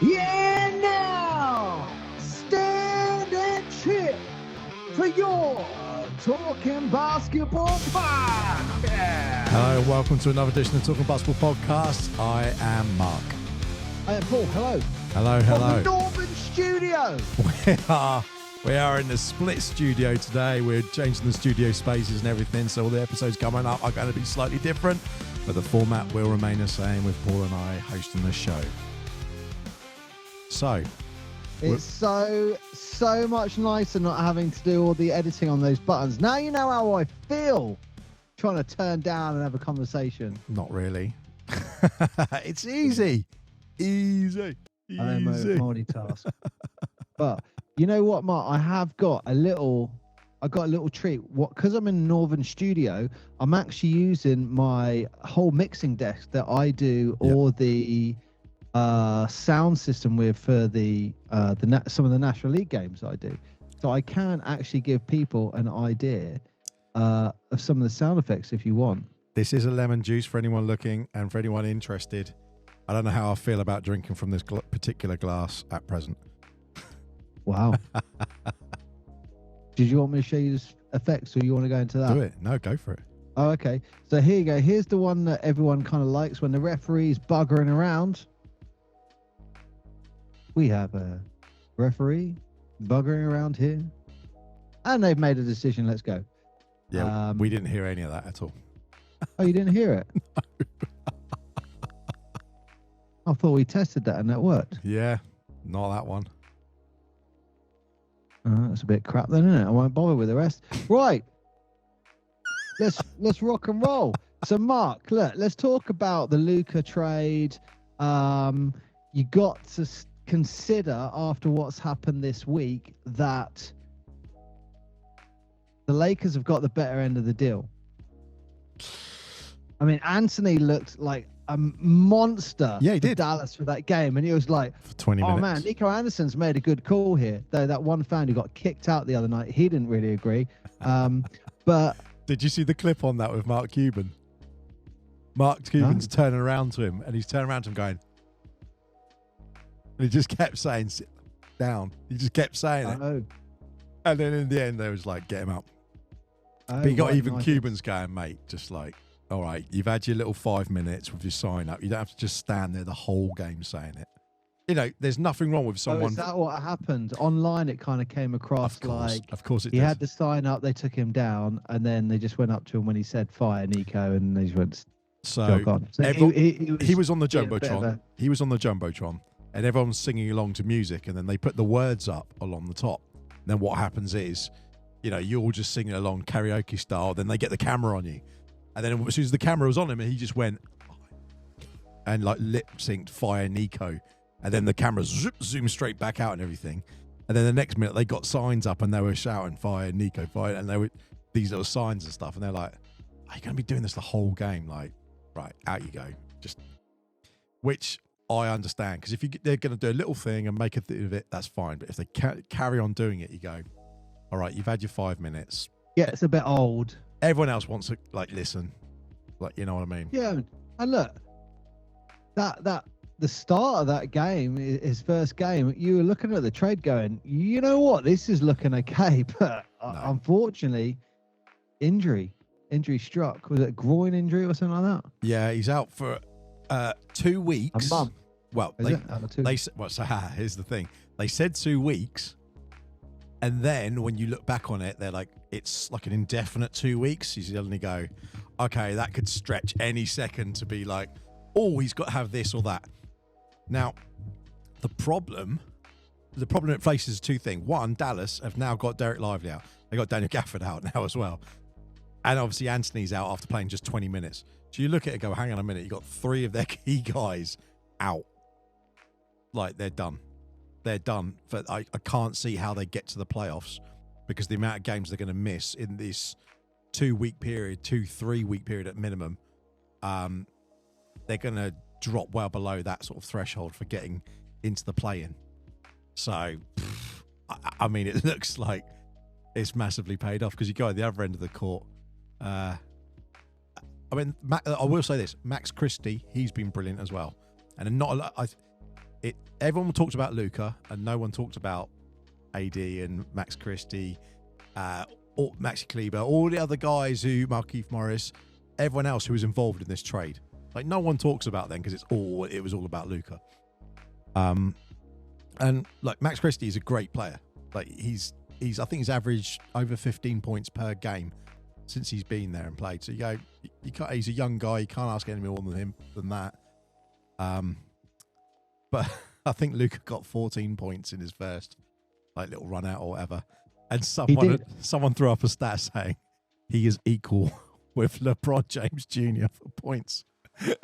Yeah, now stand and cheer for your Talking Basketball podcast. Hello, welcome to another edition of Talking Basketball podcast. I am Mark. I am Paul. Hello. Hello. From the Northern Studio. We are in the split studio today. We're changing the studio spaces and everything, so all the episodes coming up are going to be slightly different, but the format will remain the same with Paul and I hosting the show. So, it's so much nicer not having to do all the editing on those buttons. Now you know how I feel trying to turn down and have a conversation. Not really. It's easy. Easy. I know, multitask. But you know what, Mark? I got a little treat. Because I'm in the Northern Studio, I'm actually using my whole mixing desk that I do all the sound system with for some of the National League games I do. So I can actually give people an idea of some of the sound effects if you want. This is a lemon juice for anyone looking and for anyone interested. I don't know how I feel about drinking from this particular glass at present. Wow. Did you want me to show you the effects or you want to go into that? Do it. No, go for it. Oh, okay. So here you go. Here's the one that everyone kind of likes when the referee's buggering around. We have a referee buggering around here. And they've made a decision. Let's go. Yeah, we didn't hear any of that at all. Oh, you didn't hear it? I thought we tested that and that worked. Yeah, not that one. That's a bit crap then, isn't it? I won't bother with the rest. Right. Let's rock and roll. So, Mark, look, let's talk about the Luka trade. You got to consider after what's happened this week that the Lakers have got the better end of the deal. I mean, Anthony looked like a monster he did. Dallas for that game, and he was like, for 20 minutes. Oh man, Nico Anderson's made a good call here. Though that one fan who got kicked out the other night, he didn't really agree. But did you see the clip on that with Mark Cuban? Mark Cuban's turning around to him, and he's turning around to him going, and he just kept saying, sit down. He just kept saying it. And then in the end, they was like, get him out. But you got even Cubans going, mate, just like, all right, you've had your little 5 minutes with your sign up. You don't have to just stand there the whole game saying it. You know, there's nothing wrong with someone. Is that what happened? Online, it kind of came across of course it he does. had the sign up, they took him down, and then they just went up to him when he said fire Nico, and they just went jog on. So he was on the Jumbotron. He was on the Jumbotron, and everyone's singing along to music, and then they put the words up along the top. And then what happens is, you know, you're all just singing along karaoke style, then they get the camera on you. And then as soon as the camera was on him, he just went and like lip synced fire Nico. And then the camera zoomed straight back out and everything. And then the next minute they got signs up and they were shouting fire Nico, fire. And they were these little signs and stuff. And they're like, are you going to be doing this the whole game? Like, right, out you go. Which I understand. Because if they're going to do a little thing and make a thing of it, that's fine. But if they carry on doing it, you go, all right, you've had your 5 minutes. Yeah, it's a bit old. Everyone else wants to like listen, like, you know what I mean? Yeah, and look, that the start of that game, his first game, you were looking at the trade going, you know what, this is looking okay, but unfortunately, injury struck. Was it a groin injury or something like that? Yeah, he's out for 2 weeks. A month. Well, here's the thing: they said 2 weeks. And then when you look back on it, they're like, it's like an indefinite 2 weeks. You suddenly go, okay, that could stretch any second to be like, oh, he's got to have this or that. Now, the problem it faces two things. One, Dallas have now got Derek Lively out. They got Daniel Gafford out now as well. And obviously Anthony's out after playing just 20 minutes. So you look at it and go, hang on a minute, you got 3 of their key guys out. Like, they're done. They're done. But I can't see how they get to the playoffs because the amount of games they're going to miss in this 3 week period at minimum, they're going to drop well below that sort of threshold for getting into the play-in. So, I mean, it looks like it's massively paid off because you go at the other end of the court. I mean, I will say this: Max Christie, he's been brilliant as well, and not a lot. everyone talked about Luka, and no one talked about AD and Max Christie, or Maxi Kleber, all the other guys Markieff Morris, everyone else who was involved in this trade. Like, no one talks about them because it was all about Luka. And like Max Christie is a great player. Like I think he's averaged over 15 points per game since he's been there and played. So you can't. He's a young guy. You can't ask any more than that. But I think Luka got 14 points in his first little run out or whatever. And someone threw up a stat saying he is equal with LeBron James Jr. for points.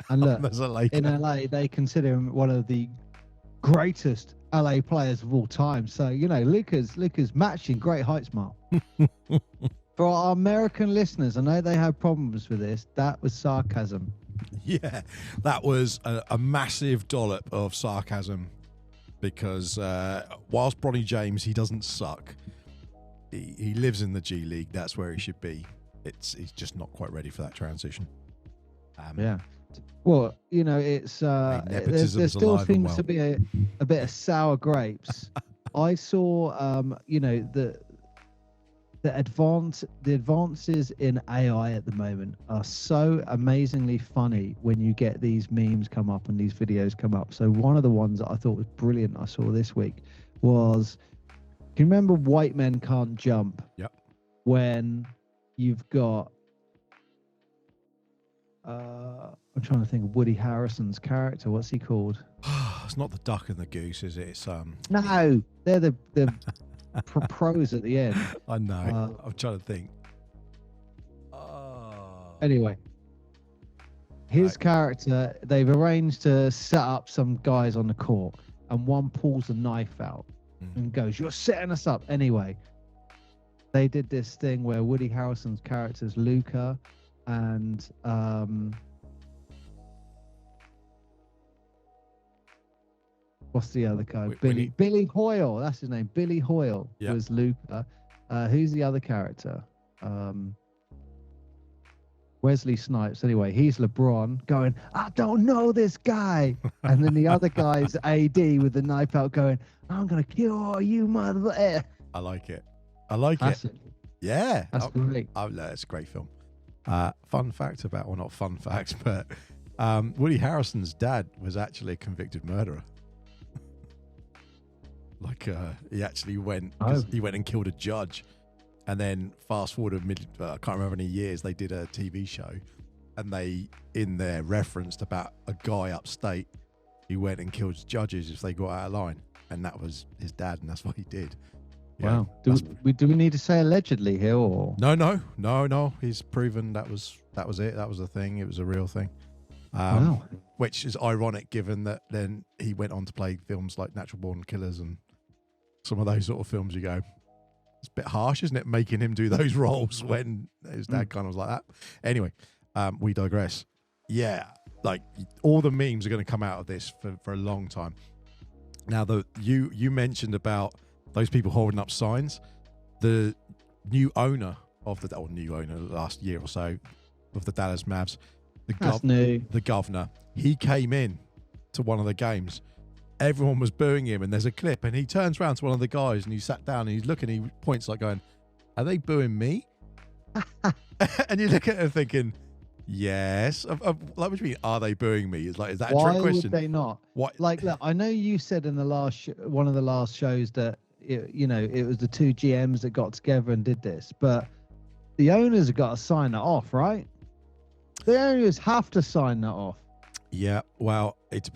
And look, in LA, they consider him one of the greatest LA players of all time. So, Luka's matching great heights, Mark. For our American listeners, I know they have problems with this. That was sarcasm. Yeah, that was a massive dollop of sarcasm because whilst Bronny James, he doesn't suck. He lives in the G League. That's where he should be. He's just not quite ready for that transition. Yeah. Well, it's there still seems to be a bit of sour grapes. I saw, the advances in AI at the moment are so amazingly funny when you get these memes come up and these videos come up. So one of the ones that I thought was brilliant I saw this week was, do you remember White Men Can't Jump? Yep. When you've got I'm trying to think of Woody Harrelson's character. What's he called? It's not the duck and the goose, is it? It's No, they're the pros at the end. I know. I'm trying to think. Anyway, his character, they've arranged to set up some guys on the court, and one pulls a knife out and goes, "You're setting us up." Anyway, they did this thing where Woody Harrelson's character is Luka, and what's the other guy? Billy Hoyle. That's his name. Billy Hoyle was Luka. Who's the other character? Wesley Snipes. Anyway, he's LeBron going, "I don't know this guy," and then the other guy's AD with the knife out going, "I'm gonna kill you, mother." I like it. Yeah, that's great. It's a great film. Fun fact about, well, not fun facts, but Woody Harrelson's dad was actually a convicted murderer. He actually went and killed a judge, and then fast forward I can't remember how many years, they did a TV show, and they in there referenced about a guy upstate who went and killed judges if they got out of line, and that was his dad, and that's what he did. Wow. Do we need to say allegedly here, or no? He's proven that was it. That was a thing. It was a real thing. Wow. Which is ironic, given that then he went on to play films like Natural Born Killers and some of those sort of films. You go, it's a bit harsh, isn't it, making him do those roles when his dad kind of was like that. Anyway, we digress. Yeah, all the memes are going to come out of this for a long time. Now, you mentioned about those people holding up signs. The new owner last year or so of the Dallas Mavs, the governor, he came in to one of the games. Everyone was booing him, and there's a clip, and he turns around to one of the guys, and he sat down, and he's looking, he points going, "Are they booing me?" And you look at him thinking, yes. What do you mean, are they booing me? Is that a trick question? Why would they not? What? Look, I know you said in the last one of the last shows that it was the two GMs that got together and did this, but the owners have got to sign that off, right? The owners have to sign that off. Yeah, well, it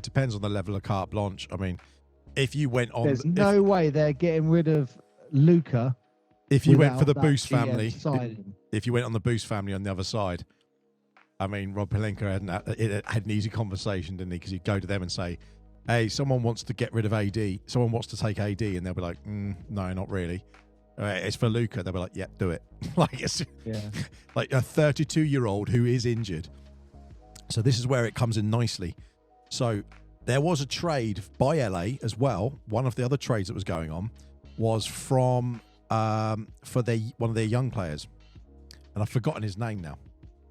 depends on the level of carte blanche. I mean, if you went on, there's no way they're getting rid of Luka. If you went for the Boost family, if you went on the Boost family on the other side, I mean, Rob Pelinka had an easy conversation, didn't he? Because he'd go to them and say, "Hey, someone wants to get rid of AD. Someone wants to take AD," and they'll be like, "No, not really. It's for Luka." They'll be like, "Yeah, do it." It's like a 32-year-old who is injured. So this is where it comes in nicely. So there was a trade by LA as well. One of the other trades that was going on was from one of their young players, and I've forgotten his name now.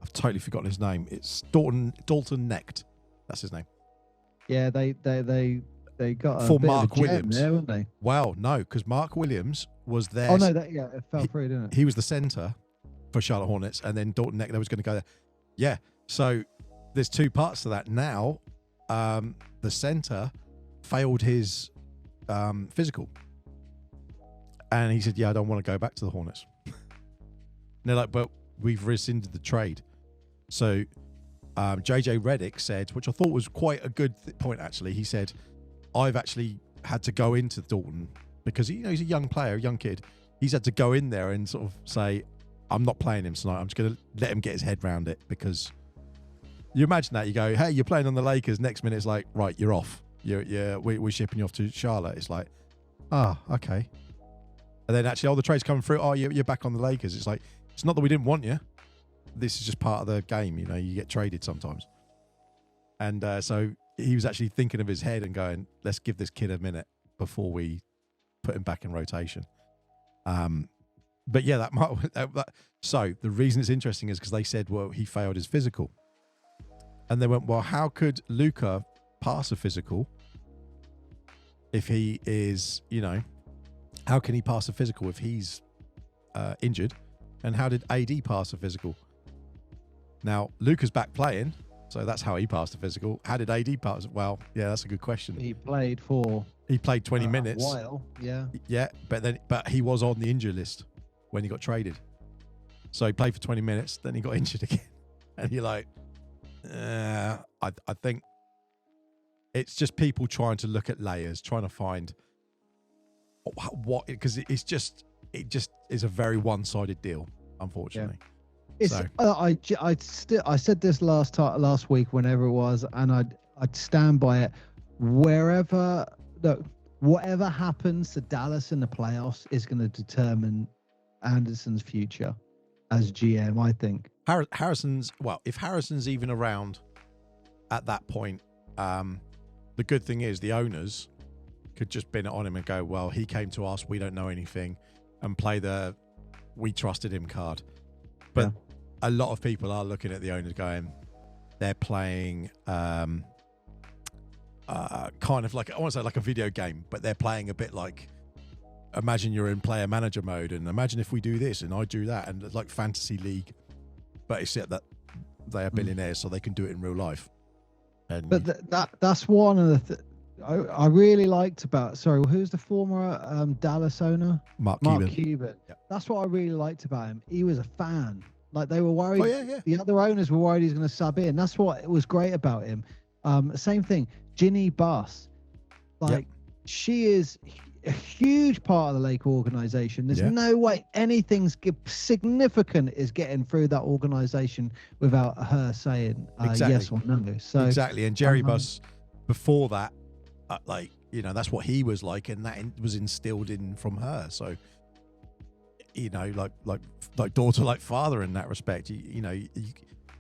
I've totally forgotten his name. It's Dalton Necht. That's his name. Yeah, they They got a for bit Mark of a gem Williams. there, weren't they? Well, no, because Mark Williams was there. Oh no, it fell through, didn't it? He was the centre for Charlotte Hornets, and then Dalton Neckler was going to go there. Yeah, so there's two parts to that. Now, the centre failed his physical, and he said, "Yeah, I don't want to go back to the Hornets." And they're like, "But we've rescinded the trade." So JJ Redick said, which I thought was quite a good point actually. He said, "I've actually had to go into Dalton because he's a young player, a young kid. He's had to go in there and sort of say, I'm not playing him tonight. I'm just going to let him get his head around it." Because you imagine that, you go, hey, you're playing on the Lakers. Next minute it's like, right, you're off. We're shipping you off to Charlotte. It's like, okay. And then actually, the trade's coming through. Oh, you're back on the Lakers. It's like, it's not that we didn't want you. This is just part of the game. You get traded sometimes. And so he was actually thinking of his head and going, let's give this kid a minute before we put him back in rotation. But yeah, so the reason it's interesting is because they said, well, he failed his physical. And they went, well, how could Luka pass a physical if he is, how can he pass a physical if he's injured? And how did AD pass a physical? Now, Luka's back playing, so that's how he passed a physical. How did AD pass? Well, yeah, that's a good question. He played 20 minutes. A while, yeah. Yeah, but he was on the injury list when he got traded. So he played for 20 minutes, then he got injured again. And you're like, I think it's just people trying to look at layers, trying to find what, because it just is a very one-sided deal, unfortunately. Yeah. It's, so. I said this last week, whenever it was, and I'd stand by it. Whatever happens to Dallas in the playoffs is going to determine Anderson's future as GM, I think. If Harrison's even around at that point, the good thing is the owners could just bin it on him and go, well, he came to us, we don't know anything, and play the we trusted him card. But a lot of people are looking at the owners going, they're playing kind of like, I want to say like a video game, but they're playing a bit like, imagine you're in player manager mode and imagine if we do this and I do that, and it's like fantasy league, but except that they are billionaires, so they can do it in real life. And that's one of the I really liked about, who's the former Dallas owner? Mark Cuban. Yep. That's what I really liked about him. He was a fan. Like, they were worried. Oh, yeah. The other owners were worried he's going to sub in. That's what was great about him. Same thing. Ginny Buss. She is a huge part of the Laker organization. There's no way anything significant is getting through that organization without her saying yes or no. So exactly. And Jerry Buss, before that, that's what he was like, and that was instilled in from her. So, like daughter, like father in that respect.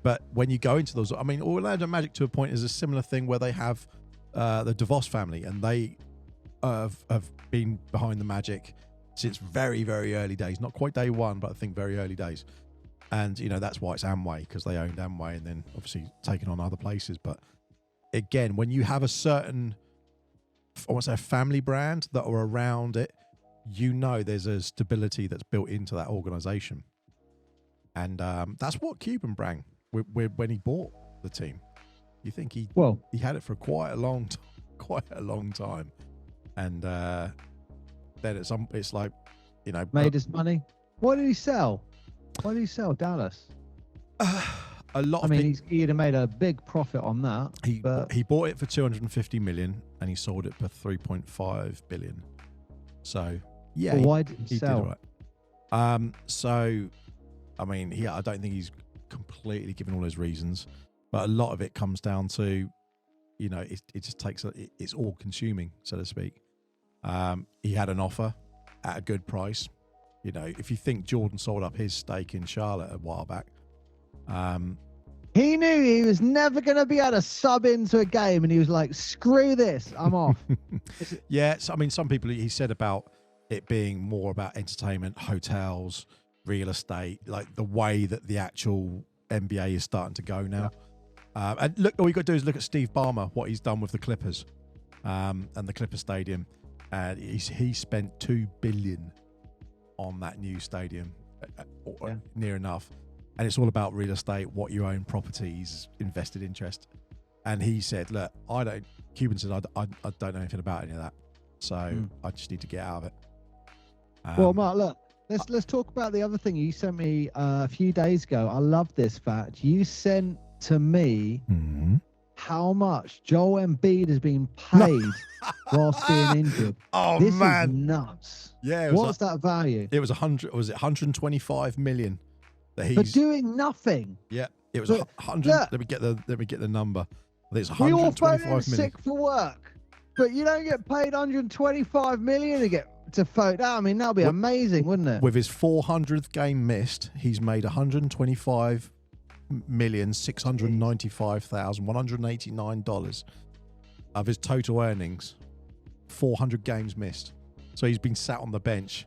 But when you go into those, I mean, Orlando Magic to a point is a similar thing where they have the DeVos family, and they have been behind the Magic since very, very early days. Not quite day one, but I think very early days. And that's why it's Amway, because they owned Amway, and then obviously taken on other places. But again, when you have a certain, I want to say, a family brand that are around it, there's a stability that's built into that organization. And that's what Cuban brought when he bought the team. You think he had it for quite a long time. And then it's like, made his money. What did he sell? Why did he sell Dallas? A lot of he'd have made a big profit on that. He bought it for $250 million and he sold it for $3.5 billion. So yeah, why did he sell? Did right. So I mean, I don't think he's completely given all his reasons, but a lot of it comes down to, it just takes it's all consuming, so to speak. He had an offer at a good price. If you think Jordan sold up his stake in Charlotte a while back, he knew he was never going to be able to sub into a game, and he was like, screw this, I'm off. Yeah, so, I mean, some people, he said about it being more about entertainment, hotels, real estate, like the way that the actual NBA is starting to go now. And look, all you got to do is look at Steve Ballmer, what he's done with the Clippers. and the Clipper Stadium. And he spent $2 billion on that new stadium, near enough. And it's all about real estate, what you own, properties, invested interest. And he said, look, Cuban said, I don't know anything about any of that. So I just need to get out of it. Well, Mark, look, let's talk about the other thing you sent me a few days ago. I love this fact. You sent to me how much Joel Embiid has been paid whilst being injured. Oh, this man. Is nuts. Yeah. What's that value? It was 125 million that he's for doing nothing. Yeah. It was 100. Let me get the number. I think it's 125 million. Sick for work, but you don't get paid 125 million to get to vote. I mean, that'd be amazing, wouldn't it? With his 400th game missed, he's made $125,695,189 of his total earnings. 400 games missed, so he's been sat on the bench.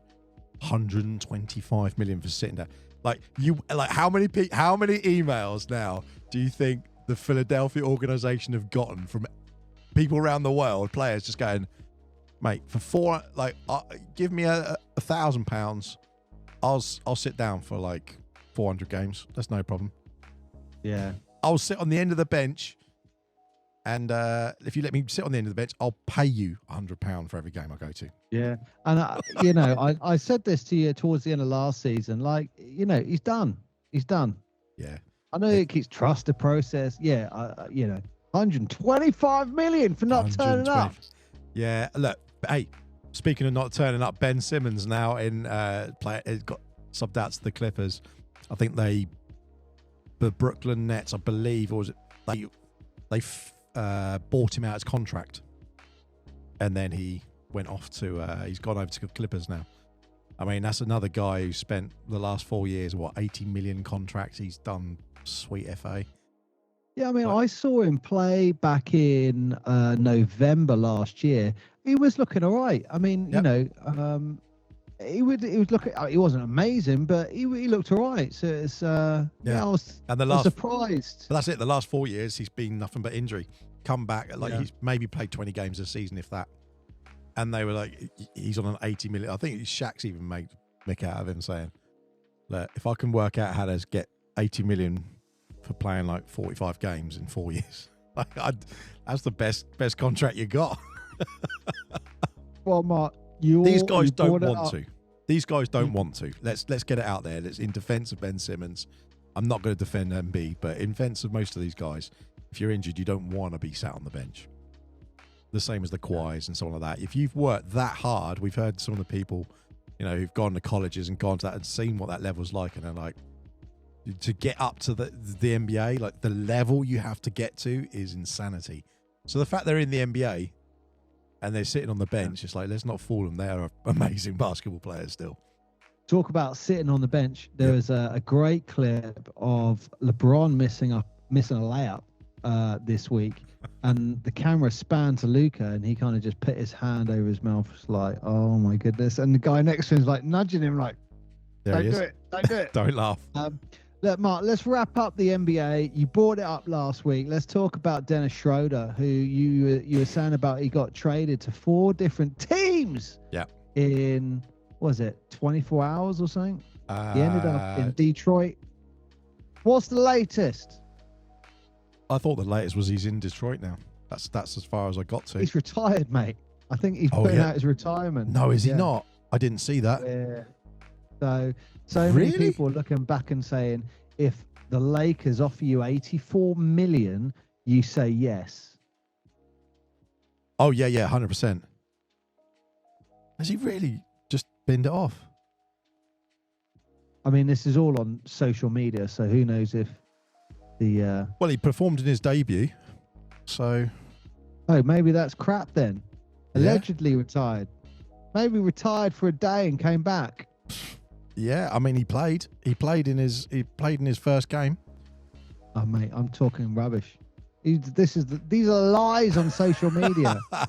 125 million for sitting there. How many emails now do you think the Philadelphia organization have gotten from people around the world, players just going, mate, for give me £1,000, I'll sit down for 400 games. That's no problem. Yeah, I'll sit on the end of the bench, and if you let me sit on the end of the bench, I'll pay you £100 for every game I go to. Yeah, and I said this to you towards the end of last season. He's done. Yeah, I know it keeps trust the process. Yeah, 125 million for not turning up. Yeah, look, hey, speaking of not turning up, Ben Simmons now got subbed out to the Clippers. I think the Brooklyn Nets, I believe, or was it they bought him out his contract, and then he went off to he's gone over to the Clippers now. I mean, that's another guy who spent the last 4 years, 80 million contracts. He's done sweet FA. Yeah, I mean, I saw him play back in November last year. He was looking all right. I mean, he was looking. He wasn't amazing, but he looked all right. So it's I was surprised. But that's it. The last 4 years, he's been nothing but injury. Come back, he's maybe played 20 games a season, if that. And they were like, he's on an 80 million. I think Shaq's even made Mick out of him saying, look, if I can work out how to get 80 million for playing 45 games in 4 years, that's the best contract you got. Well, Mark, these guys don't want to. These guys don't want to. Let's get it out there. Let's, in defense of Ben Simmons, I'm not going to defend Embiid, but in defense of most of these guys, if you're injured, you don't want to be sat on the bench. The same as the Kawhis and so on like that. If you've worked that hard, we've heard some of the people, who've gone to colleges and gone to that and seen what that level's like, and they're like, to get up to the NBA, the level you have to get to is insanity. So the fact they're in the NBA and they're sitting on the bench, it's let's not fool them. They are amazing basketball players still. Talk about sitting on the bench. There was a great clip of LeBron missing a layup this week, and the camera spanned to Luka, and he kind of just put his hand over his mouth, oh my goodness. And the guy next to him is nudging him, there don't do it, don't do it. Don't laugh. Look, Mark, let's wrap up the NBA. You brought it up last week. Let's talk about Dennis Schroeder, who you were saying about. He got traded to 4 different teams. Yeah. In, was it 24 hours or something? He ended up in Detroit. What's the latest? I thought the latest was he's in Detroit now. That's as far as I got to. He's retired, mate. I think he's putting out his retirement. No, is he not? I didn't see that. Yeah. So many people are looking back and saying, if the Lakers offer you 84 million, you say yes. Oh, yeah, 100%. Has he really just binned it off? I mean, this is all on social media, so who knows if the... Well, he performed in his debut, so... Oh, maybe that's crap then. Allegedly retired. Maybe retired for a day and came back. Yeah, I mean, he played. He played in his first game. Oh, mate, I'm talking rubbish. These are lies on social media. I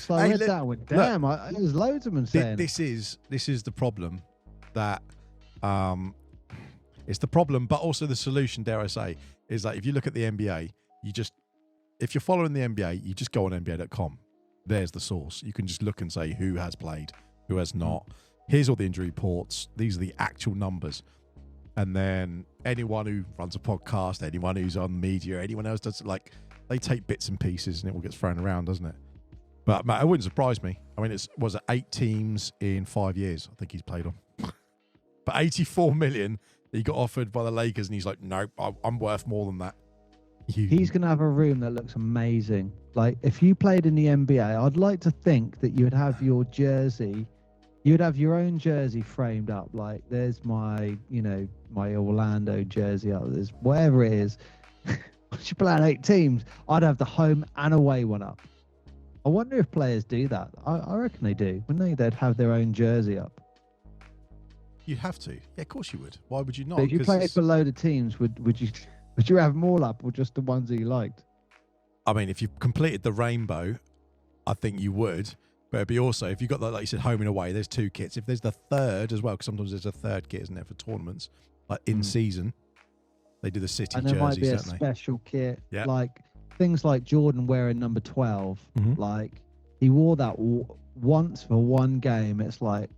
read that one. Damn, there's loads of them saying. This is the problem. That it's the problem, but also the solution. Dare I say, is that if you look at the NBA, if you're following the NBA, you just go on NBA.com. there's the source. You can just look and say who has played, who has not. Here's all the injury reports. These are the actual numbers. And then anyone who runs a podcast, anyone who's on media, anyone else does, like, they take bits and pieces and it all gets thrown around, doesn't it? But Matt, it wouldn't surprise me. I mean, was it 8 teams in 5 years? I think he's played on. But 84 million he got offered by the Lakers, and he's like, nope, I'm worth more than that. He's going to have a room that looks amazing. Like, if you played in the NBA, I'd like to think that you would have your jersey, you'd have your own jersey framed up. Like, there's my, my Orlando jersey up. There's whatever it is. Once you play on 8 teams, I'd have the home and away one up. I wonder if players do that. I reckon they do. Wouldn't they? They'd have their own jersey up. You'd have to. Yeah, of course you would. Why would you not? But if you played for a load of teams, would you have them all up, or just the ones that you liked? I mean, if you completed the rainbow, I think you would. But it'd be also, if you got, like you said, home and away, there's 2 kits. If there's the third as well, because sometimes there's a third kit, isn't there, for tournaments, like in season, they do the city jerseys, and there might be a don't they? special kit, yeah. Like things like Jordan wearing number 12. Like, he wore that once for one game. It's like,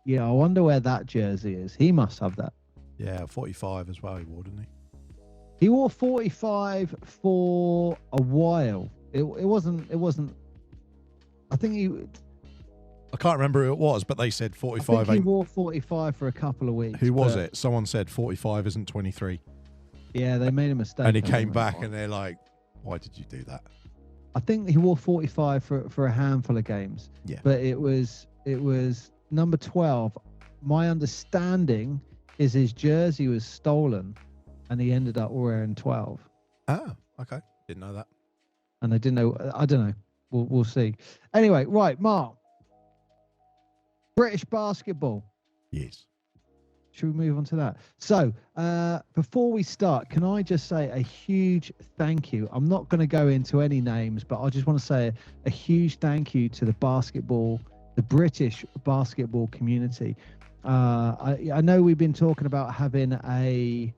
I wonder where that jersey is. He must have that. Yeah, 45 as well he wore, didn't he? He wore 45 for a while. It wasn't. I think I can't remember who it was, but they said 45. I think he wore 45 for a couple of weeks. Who was it? Someone said 45 isn't 23. Yeah, they made a mistake. And he came back and they're like, why did you do that? I think he wore 45 for a handful of games. Yeah. But it was number 12. My understanding is his jersey was stolen and he ended up wearing 12. Oh, okay. Didn't know that. And I didn't know. I don't know. We'll see. Anyway, right, Mark. British basketball. Yes. Should we move on to that? So, before we start, can I just say a huge thank you? I'm not going to go into any names, but I just want to say a huge thank you to the British basketball community. I know we've been talking about having a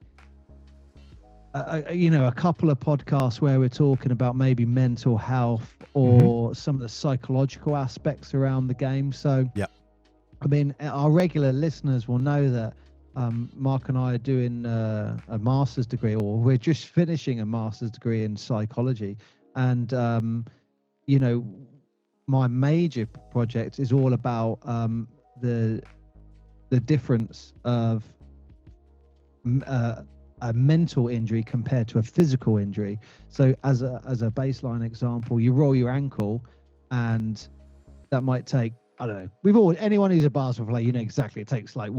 couple of podcasts where we're talking about maybe mental health or some of the psychological aspects around the game. So, yeah. I mean, our regular listeners will know that Mark and I are doing a master's degree, or we're just finishing a master's degree in psychology. And, my major project is all about the difference of a mental injury compared to a physical injury. So as a baseline example, you roll your ankle and that might take, I don't know, anyone who's a basketball player, exactly, it takes like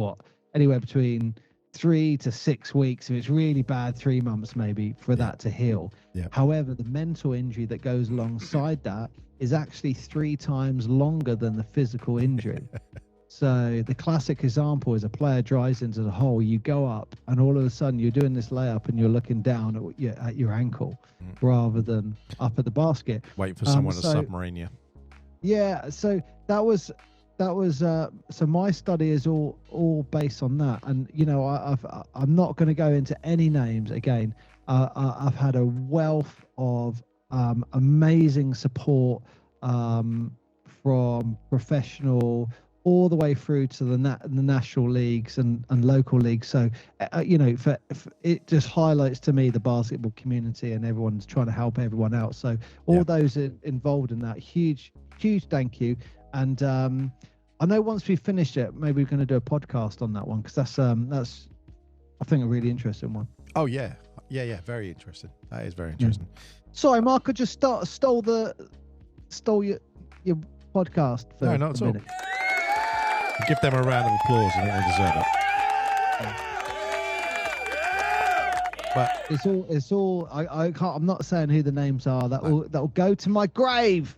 anywhere between 3 to 6 weeks. If it's really bad, 3 months maybe for that to heal. Yeah. However, the mental injury that goes alongside that is actually 3 times longer than the physical injury. So the classic example is a player drives into the hole, you go up, and all of a sudden you're doing this layup and you're looking down at your ankle rather than up at the basket. Waiting for someone to submarine you. Yeah, so that was so my study is all based on that. And I'm not going to go into any names again. I've had a wealth of amazing support from professional all the way through to the national leagues and local leagues. So, for it just highlights to me the basketball community and everyone's trying to help everyone out. So all those involved in that, huge thank you. And I know once we finish it, maybe we're going to do a podcast on that one, because that's I think a really interesting one. Oh yeah, very interesting. That is very interesting. Yeah. Sorry, Mark, I just stole your podcast for no, not at all. Give them a round of applause. I think they deserve it. But it's all. I can't. I'm not saying who the names are. That will go to my grave.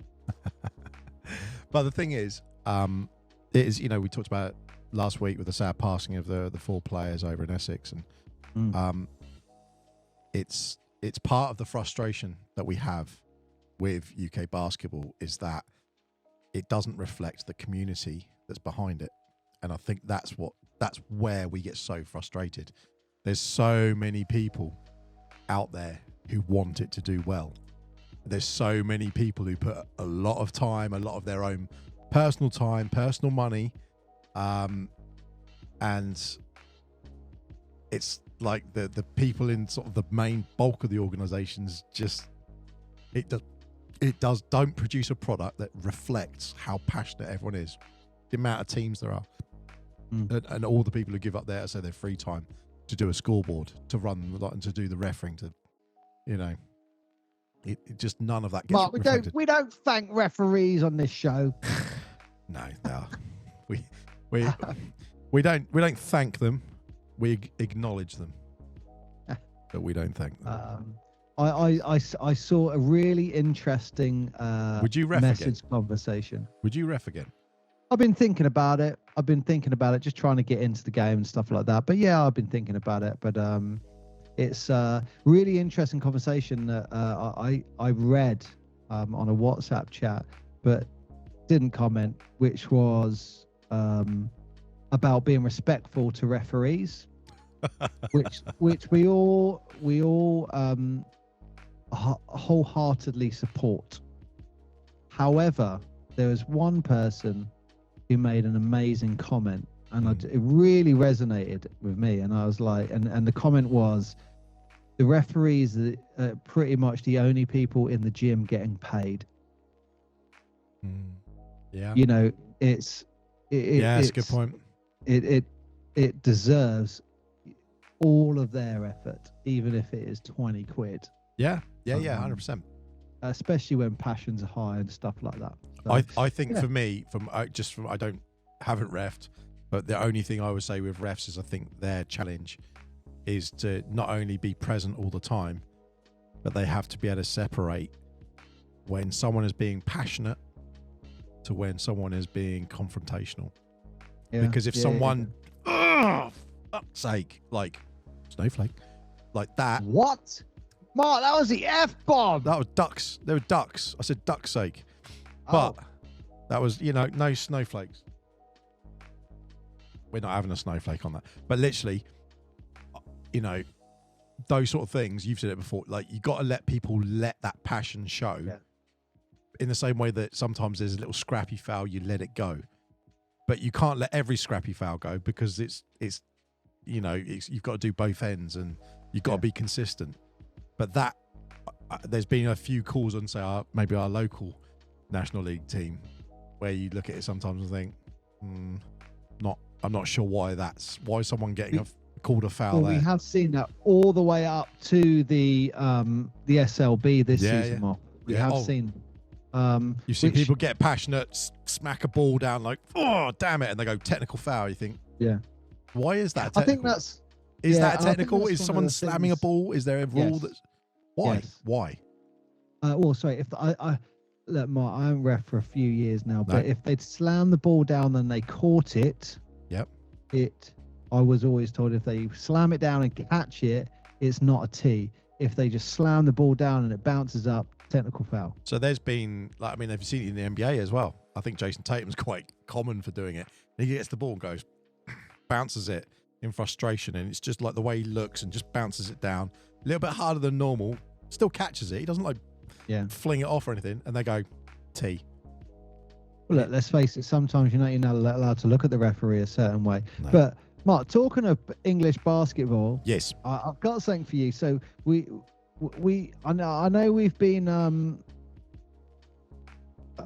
But the thing is, it is. We talked about it last week with the sad passing of the 4 players over in Essex, and it's part of the frustration that we have with UK basketball is that it doesn't reflect the community that's behind it. And I think that's where we get so frustrated. There's so many people out there who want it to do well, there's so many people who put a lot of time, a lot of their own personal time, personal money, and it's like the people in sort of the main bulk of the organizations just don't produce a product that reflects how passionate everyone is, the amount of teams there are, and all the people who give up their free time to do a scoreboard, to run and to do the refereeing, to it just none of that gets Mark, reflected. we don't thank referees on this show. No, we don't thank them. We acknowledge them, but we don't thank them. I saw a really interesting Would you ref message again? Conversation. Would you ref again? I've been thinking about it. Just trying to get into the game and stuff like that. But yeah, I've been thinking about it. But it's a really interesting conversation that I read on a WhatsApp chat, but didn't comment, which was about being respectful to referees, which we all wholeheartedly support. However, there was one person who made an amazing comment, and it really resonated with me. And I was like, and the comment was, the referees are pretty much the only people in the gym getting paid. Yeah, it's a good point. It deserves all of their effort, even if it is 20 quid. Yeah, 100%. Especially when passions are high and stuff like that. So, I think for me, I haven't refed, but the only thing I would say with refs is I think their challenge is to not only be present all the time, but they have to be able to separate when someone is being passionate to when someone is being confrontational. Because if someone, oh, fuck's sake, like snowflake, like that. What? Mark, that was the F-bomb. That was ducks. They were ducks. I said duck's sake. But that was, no snowflakes. We're not having a snowflake on that. But literally, those sort of things, you've said it before, like you got to let people let that passion show. Yeah. In the same way that sometimes there's a little scrappy foul, you let it go. But you can't let every scrappy foul go, because you've got to do both ends, and you've got to be consistent. But that there's been a few calls on, say, maybe our local National League team, where you look at it sometimes and think, I'm not sure why someone getting called a foul there. We have seen that all the way up to the SLB this season, Mark. We have seen. You see people get passionate, smack a ball down like, oh, damn it, and they go technical foul. You think, why is that technical? I think that's... Is that technical? Is someone slamming a ball? Is there a rule that's... Why? Yes. Why? Well, sorry, if I look, Mark, I haven't ref for a few years now, but if they'd slammed the ball down and they caught it, I was always told if they slam it down and catch it, it's not a tee. If they just slam the ball down and it bounces up, technical foul. So there's been, have you seen it in the NBA as well? I think Jason Tatum's quite common for doing it. He gets the ball and goes, bounces it in frustration, and it's just like the way he looks and just bounces it down a little bit harder than normal, still catches it. He doesn't fling it off or anything, and they go, tee. Well, look, let's face it, sometimes you're not allowed to look at the referee a certain way. No. But Mark, talking of English basketball, yes, I've got something for you. So I know we've been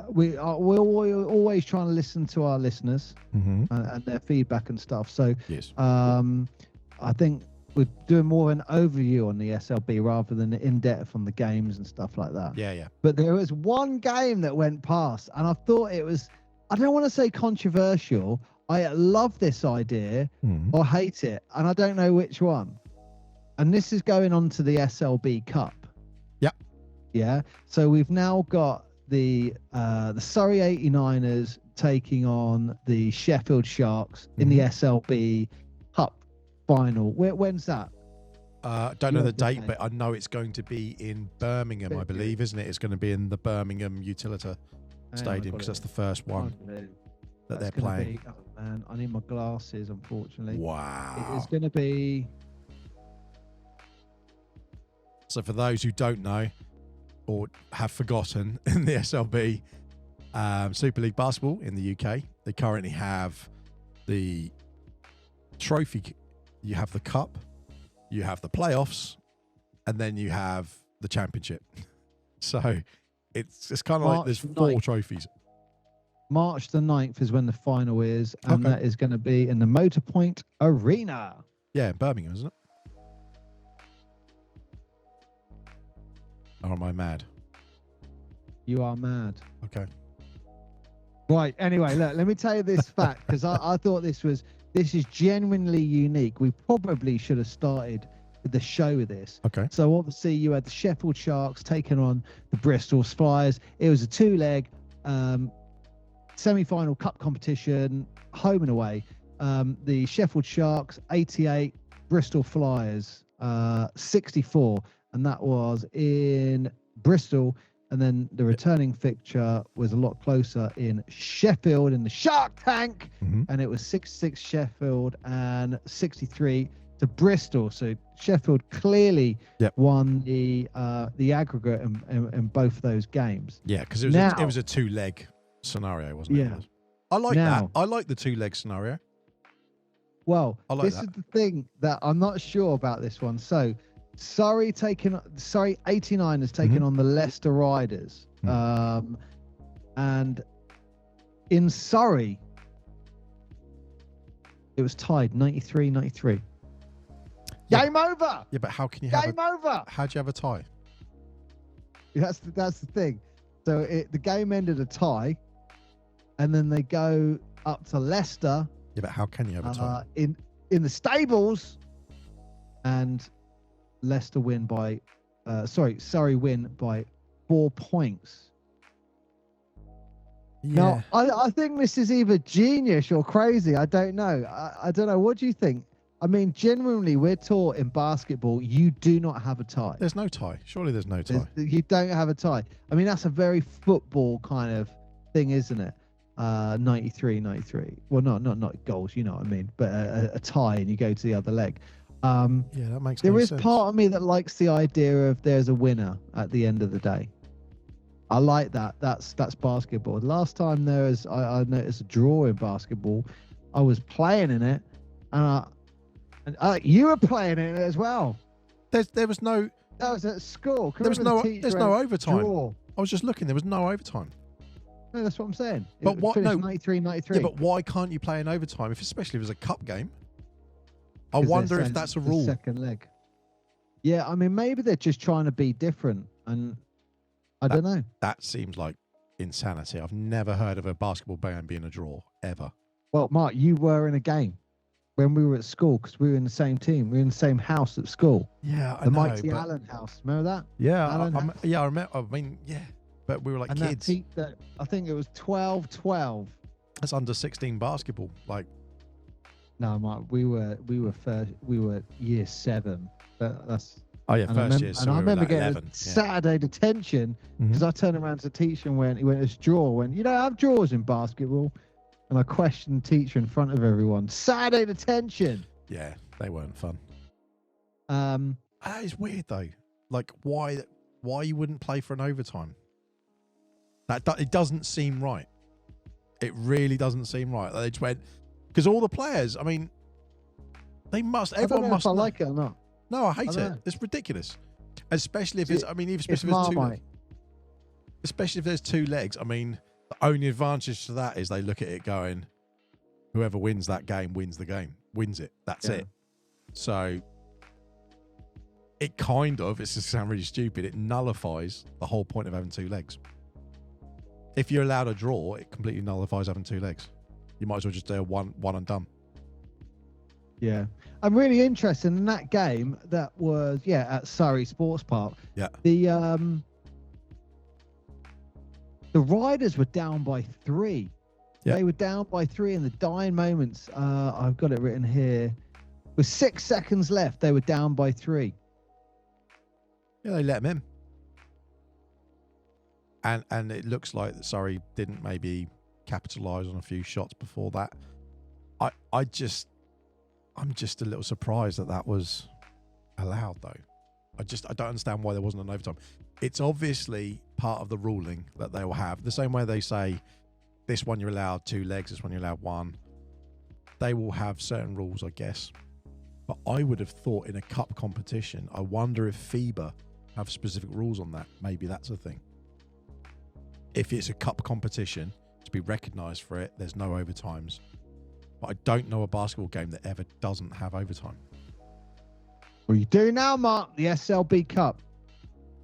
we're always trying to listen to our listeners and their feedback and stuff. So yes, I think we're doing more of an overview on the SLB rather than in depth on the games and stuff like that. Yeah. But there was one game that went past, and I thought it was, I don't want to say controversial. I love this idea or hate it, and I don't know which one. And this is going on to the SLB Cup. Yep. Yeah. So we've now got the Surrey 89ers taking on the Sheffield Sharks in the SLB Cup final. When's that? Don't know the date, but I know it's going to be in Birmingham, I believe, isn't it? It's going to be in the Birmingham Utilita Stadium, because that's the first one that they're playing. Oh man, I need my glasses, unfortunately. Wow. It's going to be... So for those who don't know, or have forgotten in the SLB Super League Basketball in the UK. They currently have the trophy. You have the cup, you have the playoffs, and then you have the championship. So it's kind of like there's 4 trophies. March the 9th is when the final is, and that is going to be in the Motorpoint Arena. Yeah, in Birmingham, isn't it? Or am I mad? You are mad. Okay. Right. Anyway, look, let me tell you this fact, because I thought this is genuinely unique. We probably should have started the show with this. Okay. So obviously you had the Sheffield Sharks taking on the Bristol Flyers. It was a 2-leg semi-final cup competition, home and away. The Sheffield Sharks 88, Bristol Flyers 64, and that was in Bristol. And then the returning fixture was a lot closer in Sheffield in the Shark Tank, and it was 6-6 Sheffield and 63 to Bristol. So Sheffield clearly won the aggregate in both of those games. Yeah, because it was a 2-leg scenario, wasn't it? Yeah. I like that. I like the 2-leg scenario. Well, like this is the thing that I'm not sure about this one. So Surrey 89 has taken on the Leicester Riders. And in Surrey, it was tied 93-93. Game over. Yeah, but how can you Game over. How do you have a tie? That's the thing. So the game ended a tie, and then they go up to Leicester. Yeah, but how can you have a tie? In the stables, and Leicester win by, Surrey win by 4 points. Yeah. Now, I think this is either genius or crazy. I don't know. I don't know. What do you think? I mean, generally, we're taught in basketball, you do not have a tie. There's no tie. Surely there's no tie. You don't have a tie. I mean, that's a very football kind of thing, isn't it? 93-93. Well, not goals, you know what I mean, but a tie and you go to the other leg. Yeah, that makes There no is sense. part of me that likes the idea of there's a winner at the end of the day. I like that. That's basketball. The last time I noticed a draw in basketball, I was playing in it, and you were playing in it as well. There was no. That was at school. There's no overtime. Draw. I was just looking. There was no overtime. No, that's what I'm saying. But what? No, 93-93. Yeah, but why can't you play in overtime? Especially if it's a cup game. I wonder if that's a rule. Second leg. Yeah, I mean, maybe they're just trying to be different, and I don't know. That seems like insanity. I've never heard of a basketball game being a draw ever. Well, Mark, you were in a game when we were at school because we were in the same team. We were in the same house at school. Yeah, I know. The Mighty but... Allen house. Remember that? Yeah, I remember. I mean, yeah, but we were like kids. I think it was 12-12. That's under 16 basketball. Like, no, Mark, we were year 7. That's. Oh yeah, first year. So and I remember like getting 11, Saturday detention because I turned around to the teacher and went, "It's draw." When you don't have draws in basketball. And I questioned the teacher in front of everyone. Saturday detention. Yeah, they weren't fun. That is weird though. Like, why you wouldn't play for an overtime? It doesn't seem right. It really doesn't seem right. They just went because all the players. I mean, they must. Everyone must. If I like it or not. No, I hate it. It's ridiculous. Especially if it's. I mean, especially if there's 2 legs. Especially if there's 2 legs. I mean. The only advantage to that is they look at it going, whoever wins that game wins the game, wins it. That's it. So it kind of, it's just sound really stupid, it nullifies the whole point of having 2 legs. If you're allowed a draw, it completely nullifies having 2 legs. You might as well just do one and done. Yeah. I'm really interested in that game that was, at Surrey Sports Park. Yeah. The Riders were down by 3. Yeah. They were down by 3 in the dying moments. I've got it written here. With 6 seconds left, they were down by 3. Yeah, they let them in. And it looks like Surrey didn't maybe capitalise on a few shots before that. I'm just a little surprised that was allowed though. I don't understand why there wasn't an overtime. it's obviously part of the ruling that they will have. The same way they say this one you're allowed 2 legs, this one you're allowed 1. They will have certain rules, I guess. But I would have thought in a cup competition, I wonder if FIBA have specific rules on that. Maybe that's a thing. If it's a cup competition, to be recognised for it, there's no overtimes. But I don't know a basketball game that ever doesn't have overtime. Well, you do now, Mark, the SLB Cup.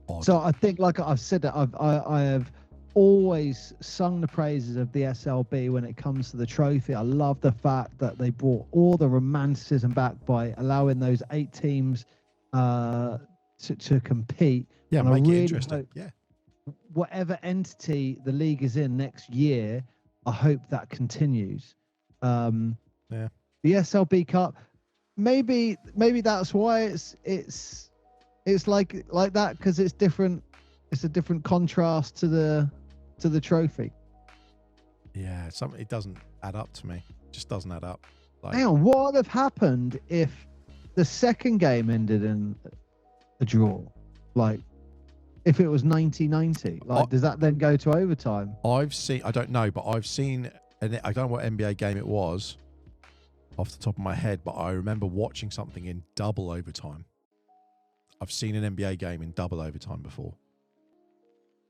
Odd. So I think, like I've said, I have always sung the praises of the SLB when it comes to the trophy. I love the fact that they brought all the romanticism back by allowing those 8 teams to compete. Yeah, and make I really it interesting. hope Yeah. whatever entity the league is in next year, I hope that continues. The SLB Cup, maybe that's why it's like that, because it's different. It's a different contrast to the trophy. Yeah, it doesn't add up to me. It just doesn't add up. Like, Hang on, what would have happened if the second game ended in a draw? Like, if it was 90-90, like, does that then go to overtime? I don't know, but I've seen, and I don't know what NBA game it was off the top of my head, but I remember watching something in double overtime. I've seen an NBA game in double overtime before.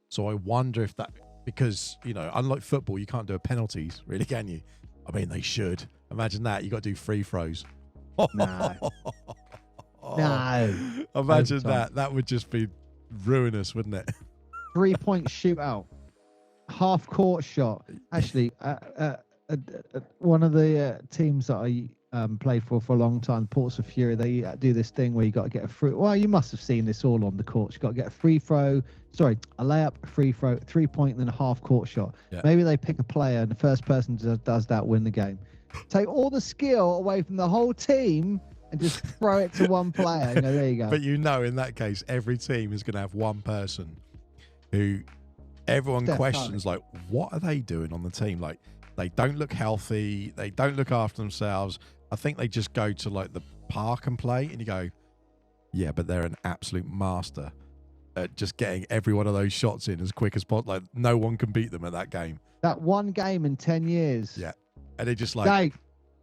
So I wonder if that, because, you know, unlike football, you can't do penalties, really, can you? I mean, they should. Imagine that. You got to do free throws. No. Imagine overtime. That would just be ruinous, wouldn't it? 3-point shootout, half court shot. Actually, one of the teams that I played for a long time, Portsmouth Fury, they do this thing where you got to get a free. Well, you must have seen this all on the courts. You got to get a layup, a free throw, 3-point, and then a half court shot. Yeah. Maybe they pick a player, and the first person does that win the game. Take all the skill away from the whole team and just throw it to one player. You know, there you go. But you know, in that case, every team is going to have one person who everyone questions, like, what are they doing on the team? Like, they don't look healthy. They don't look after themselves. I think they just go to, like, the park and play, and you go, yeah, but they're an absolute master at just getting every one of those shots in as quick as possible. Like, no one can beat them at that game. That one game in 10 years. Yeah. And they just like,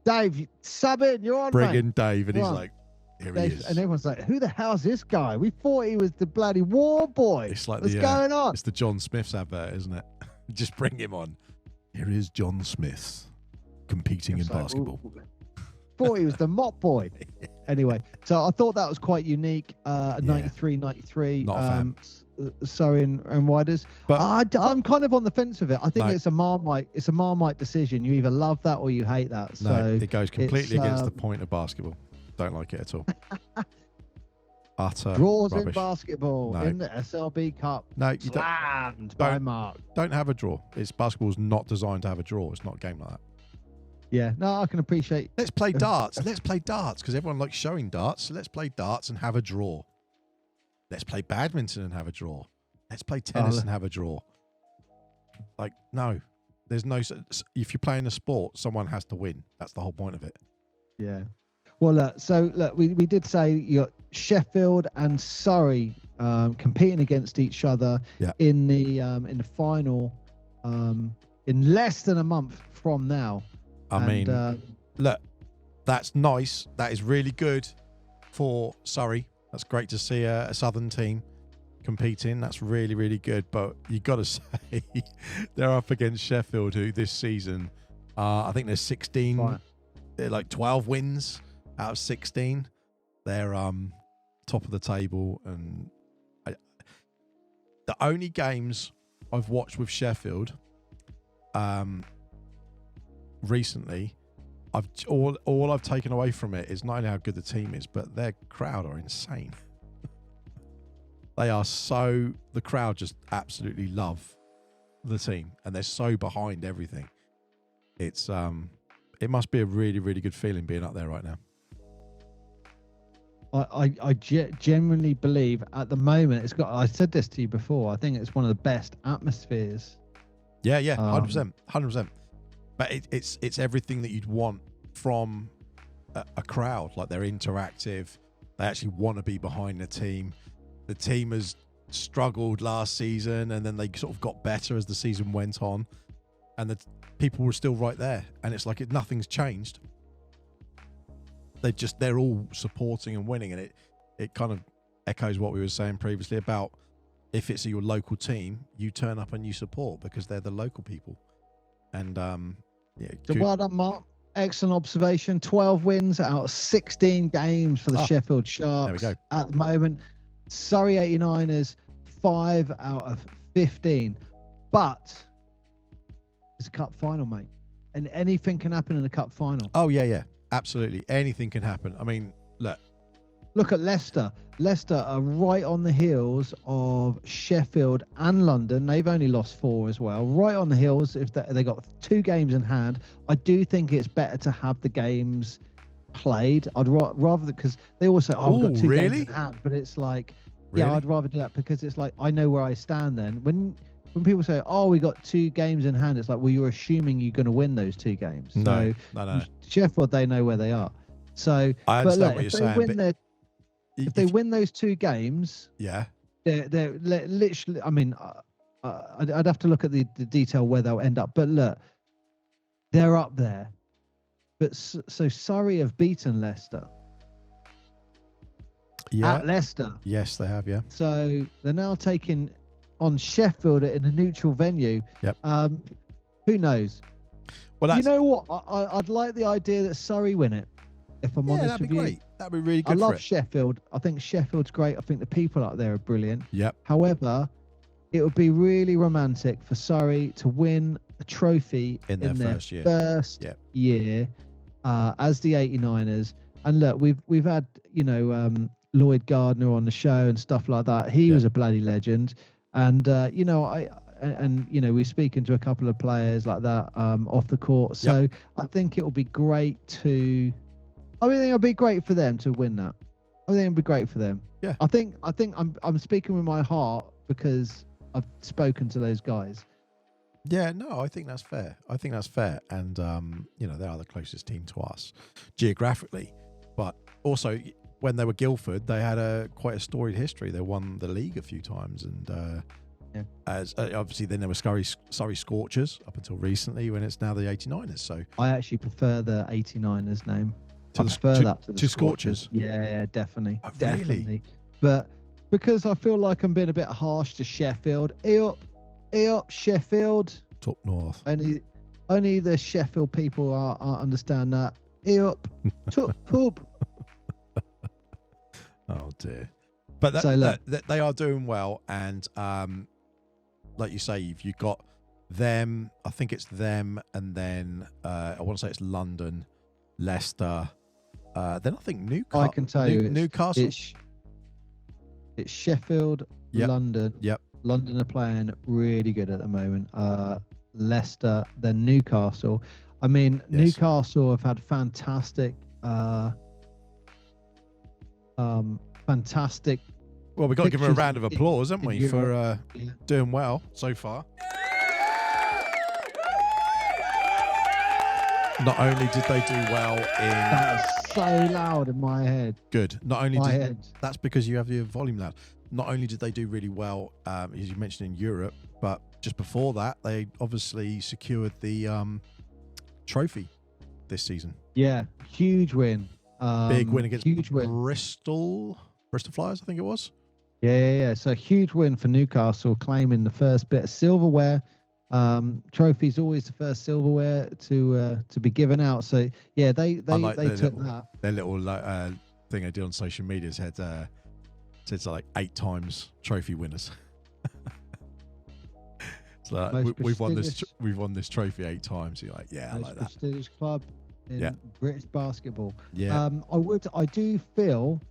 Dave, sub in, you're on, bring mate. in Dave, and he's like, here he is. And everyone's like, who the hell's this guy? We thought he was the bloody war boy. It's like what's going on? It's the John Smith's advert, isn't it? Just bring him on. Here is John Smith competing in basketball. Thought he was the mop boy. Anyway, so I thought that was quite unique. 93. Not a fan. Sorry, and Widers. But I'm kind of on the fence with it. I think it's a Marmite decision. You either love that or you hate that. So no, it goes completely against the point of basketball. Don't like it at all. Utter draws rubbish. In basketball in the SLB Cup. No, you slammed by Mark. Don't have a draw. Basketball's not designed to have a draw. It's not a game like that. Yeah, no, I can appreciate. Let's play darts. Let's play darts because everyone likes showing darts. So let's play darts and have a draw. Let's play badminton and have a draw. Let's play tennis and have a draw. Like, no, there's no. If you're playing a sport, someone has to win. That's the whole point of it. Yeah. Well, look, we did say you got Sheffield and Surrey competing against each other in the final in less than a month from now. I mean, look, that's nice. That is really good for Surrey. That's great to see a southern team competing. That's really, really good. But you got to say, they're up against Sheffield, who this season, I think there's 16, they're like 12 wins out of 16. They're top of the table. And the only games I've watched with Sheffield recently, all I've taken away from it is not only how good the team is, but their crowd are insane. The crowd just absolutely love the team, and they're so behind everything. It must be a really, really good feeling being up there right now. I genuinely believe at the moment I said this to you before, I think it's one of the best atmospheres. Yeah, 100%. But it's everything that you'd want from a crowd. Like, they're interactive. They actually want to be behind the team. The team has struggled last season, and then they sort of got better as the season went on, and the people were still right there. And it's like nothing's changed. They're all supporting and winning, and it kind of echoes what we were saying previously about if it's your local team, you turn up and you support because they're the local people. And so well done, Mark. Excellent observation. 12 wins out of 16 games for the Sheffield Sharks. There we go. At the moment. Surrey 89ers, 5 out of 15. But it's a cup final, mate. And anything can happen in the cup final. Oh, yeah. Absolutely. Anything can happen. I mean, look at Leicester. Leicester are right on the heels of Sheffield and London. They've only lost 4 as well. Right on the heels. If they got 2 games in hand, I do think it's better to have the games played. I'd rather, because they also we've got 2 games in hand, but it's like, yeah, I'd rather do that because it's like I know where I stand. Then when people say, we got 2 games in hand, it's like, well, you're assuming you're going to win those 2 games. No. Sheffield, they know where they are. So I understand what you're saying. If they win those 2 games, they're literally. I mean, I'd have to look at the detail where they'll end up. But look, they're up there. But so Surrey have beaten Leicester. Yeah, at Leicester. Yes, they have. Yeah. So they're now taking on Sheffield in a neutral venue. Yep. Who knows? Well, you know what? I'd like the idea that Surrey win it. If I'm honest that'd with be you. great. That'd be really good. I love Sheffield. I think Sheffield's great. I think the people up there are brilliant. Yep. However, it would be really romantic for Surrey to win a trophy in their first year as the 89ers. And look, we've had Lloyd Gardner on the show and stuff like that. He was a bloody legend. And we're speaking to a couple of players like that off the court. So I think it will be great I think it'll be great for them to win that. I think it'll be great for them. Yeah. I think I'm speaking with my heart because I've spoken to those guys. Yeah, no, I think that's fair. And they are the closest team to us geographically, but also when they were Guildford, they had quite a storied history. They won the league a few times, and as obviously then there were Surrey Scorchers up until recently, when it's now the 89ers. So I actually prefer the 89ers name. To the Scorchers. Yeah, definitely. Oh, definitely. Really? But because I feel like I'm being a bit harsh to Sheffield. Up, Sheffield. Top north. Only the Sheffield people are understand that. Up, top pub. Oh dear. But they are doing well, and like you say, you've got them. I think it's them, and then I want to say it's London, Leicester. Then I think Newcastle. I can tell you, Newcastle. It's Sheffield, London. Yep. London are playing really good at the moment. Leicester, then Newcastle. I mean, Newcastle have had fantastic. Fantastic. Well, we've got to give them a round of applause, haven't we, for doing well so far. Not only did they do well in... That is so loud in my head. Good. That's because you have your volume loud. Not only did they do really well, as you mentioned, in Europe, but just before that, they obviously secured the trophy this season. Yeah, huge win. Big win against Bristol Flyers, I think it was. Yeah. So huge win for Newcastle, claiming the first bit of silverware. Trophy's always the first silverware to be given out. So yeah, they took that. Their little thing I did on social media said like 8 times trophy winners. It's like we've won this trophy 8 times. You're like, yeah, I like that. Prestigious club in British basketball. Yeah. I do feel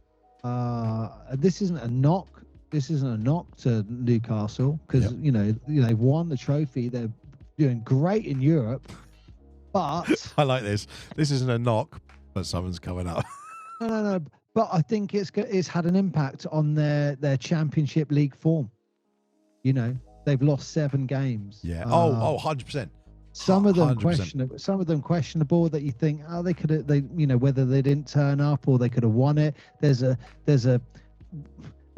this isn't a knock. This isn't a knock to Newcastle because they've won the trophy. They're doing great in Europe, but I like this. This isn't a knock, but someone's coming up. No. But I think it's had an impact on their Championship League form. They've lost 7 games. Yeah. 100%. Some of them questionable. Some of them questionable that you think, they could have, whether they didn't turn up or they could have won it. There's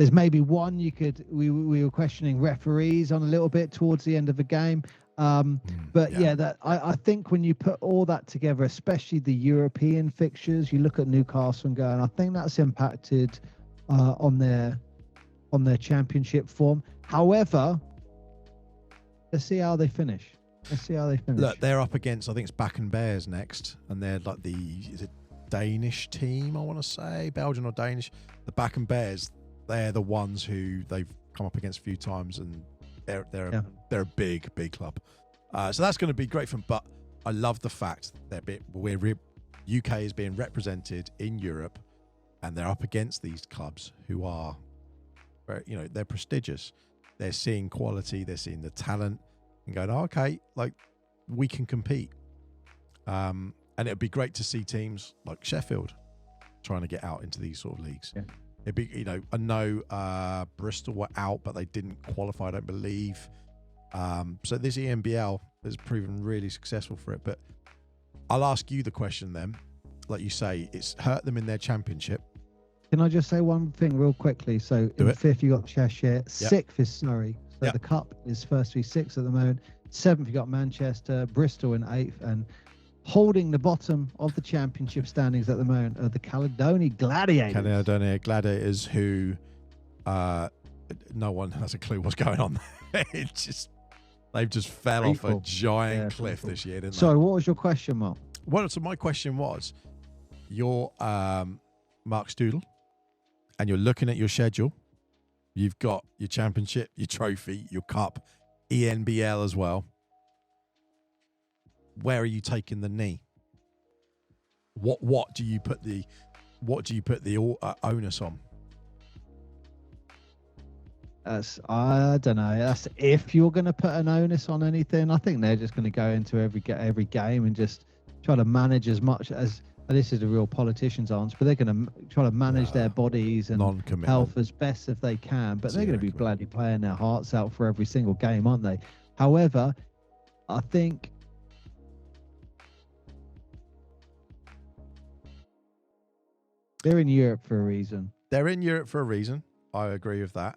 There's maybe one we were questioning referees on a little bit towards the end of the game. But that I think when you put all that together, especially the European fixtures, you look at Newcastle and go, and I think that's impacted on their championship form. However, let's see how they finish. Look, they're up against, I think it's Back and Bears next, and they're like is it Danish team, I want to say, Belgian or Danish. The Back and Bears, they're the ones who they've come up against a few times, and they're a big club. So that's going to be great for them. But I love the fact that UK is being represented in Europe, and they're up against these clubs who are, they're prestigious. They're seeing quality, they're seeing the talent, and going, okay, like we can compete. And it'd be great to see teams like Sheffield trying to get out into these sort of leagues. Yeah. It'd be, I know Bristol were out, but they didn't qualify, I don't believe. So this EMBL has proven really successful for it. But I'll ask you the question then. Like you say, it's hurt them in their championship. Can I just say one thing real quickly? So in fifth, you got Cheshire. Sixth is Surrey. So the cup is first 3-6 at the moment. Seventh, you got Manchester, Bristol in eighth, and holding the bottom of the championship standings at the moment are the Caledonia Gladiators. Caledonia Gladiators, who no one has a clue what's going on. They've just fell off a giant cliff this year, didn't they? So what was your question, Mark? Well, so my question was, you're Mark Studel, and you're looking at your schedule. You've got your championship, your trophy, your cup, ENBL as well. Where are you taking the knee? What do you put the onus on? I don't know. That's if you're going to put an onus on anything. I think they're just going to go into every game and just try to manage as much as. This is the real politicians' answer, but they're going to try to manage their bodies and health as best as they can. But they're going to be bloody playing their hearts out for every single game, aren't they? However, I think they're in Europe for a reason. They're in Europe for a reason. I agree with that.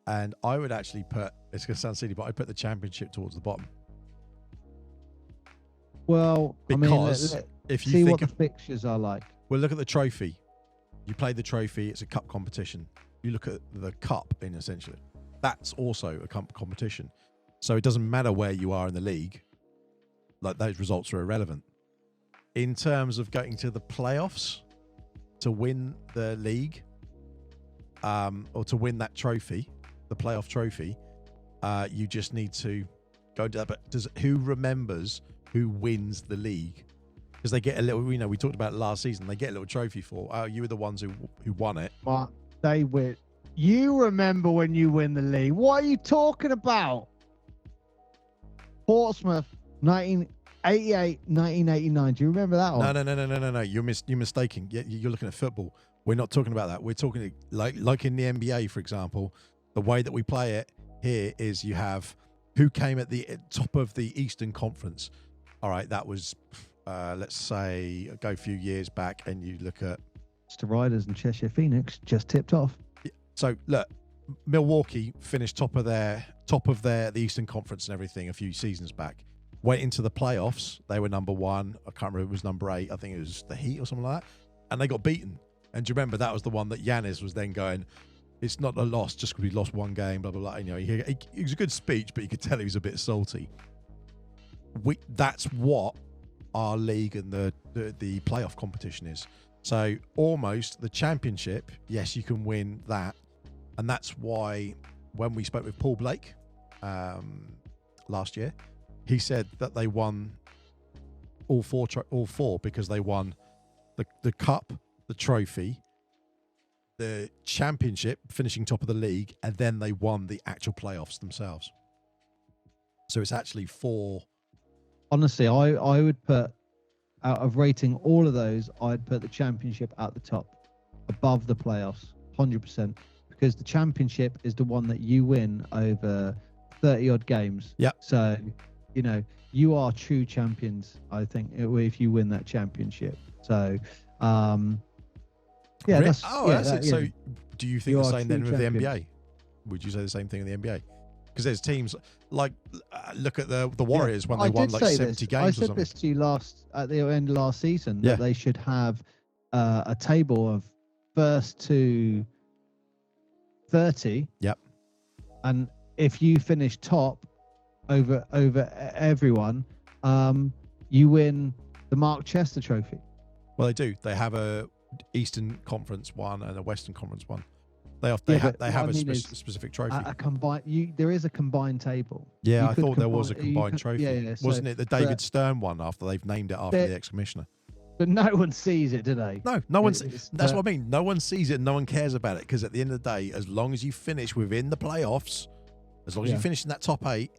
And I would actually it's going to sound silly, but I put the championship towards the bottom. Well, because if you see think what the fixtures are like. Well, look at the trophy. You play the trophy, it's a cup competition. You look at the cup in essentially. That's also a cup competition. So it doesn't matter where you are in the league. Like, those results are irrelevant. In terms of getting to the playoffs to win the league, or to win that trophy, the playoff trophy, you just need to go to that. But who remembers who wins the league? Because they get a little, we talked about it last season, they get a little trophy for, you were the ones who won it. But they win. You remember when you win the league. What are you talking about? Portsmouth, 1988, 1989. Do you remember that one? No. You're mistaken. You're looking at football. We're not talking about that. We're talking like in the NBA, for example. The way that we play it here is you have who came at the top of the Eastern Conference. All right, that was, let's say, go a few years back, and you look at the Riders and Cheshire Phoenix just tipped off. So look, Milwaukee finished top of the Eastern Conference and everything a few seasons back. Went into the playoffs. They were number one. I can't remember. It was number 8. I think it was the Heat or something like that. And they got beaten. And do you remember that was the one that Giannis was then going, it's not a loss just because we lost one game, blah, blah, blah. It was a good speech, but you could tell he was a bit salty. That's what our league and the playoff competition is. So almost the championship, yes, you can win that. And that's why when we spoke with Paul Blake last year, he said that they won all four because they won the cup, the trophy, the championship, finishing top of the league, and then they won the actual playoffs themselves. So it's actually 4. Honestly, I would put, out of rating all of those, I'd put the championship at the top, above the playoffs, 100%. Because the championship is the one that you win over 30-odd games. Yeah. So, you are true champions, I think, if you win that championship. So, Yeah, Really? that's it. So, do you think You the are same then true with the champion. NBA? Would you say the same thing in the NBA? Because there's teams like look at the Warriors when they won like 70 games I or said something. this to you at the end of last season Yeah. that they should have a table of first to 30. Yep. And if you finish top over everyone, you win the Mark Chester Trophy. Well, they do. They have a Eastern Conference one and a Western Conference one. They have a specific trophy. A combined. There is a combined table. Yeah, I thought there was a combined trophy. Yeah. Wasn't it the David Stern one after they've named it after the ex-commissioner? But no one sees it, do they? No one. That's what I mean. No one sees it. And no one cares about it because at the end of the day, as long as you finish within the playoffs, as long as you finish in that top 8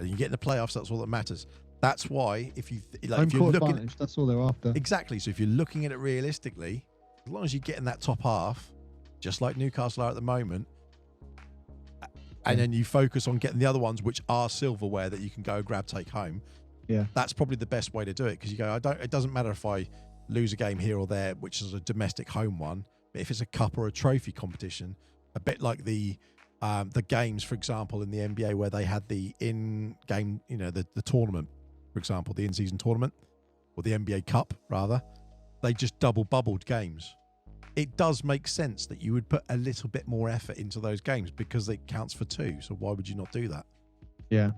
and you get in the playoffs, that's all that matters. That's why if you're looking, that's all they're after. Exactly. So if you're looking at it realistically, as long as you get in that top half, just like Newcastle are at the moment, and then you focus on getting the other ones, which are silverware that you can go grab, take home. Yeah, that's probably the best way to do it because you go, it doesn't matter if I lose a game here or there, which is a domestic home one, but if it's a cup or a trophy competition, a bit like the games, for example, in the NBA where they had the in-game, the tournament, for example, the in-season tournament or the NBA Cup rather, they just double bubbled games. It does make sense that you would put a little bit more effort into those games because it counts for 2. So why would you not do that? Yeah.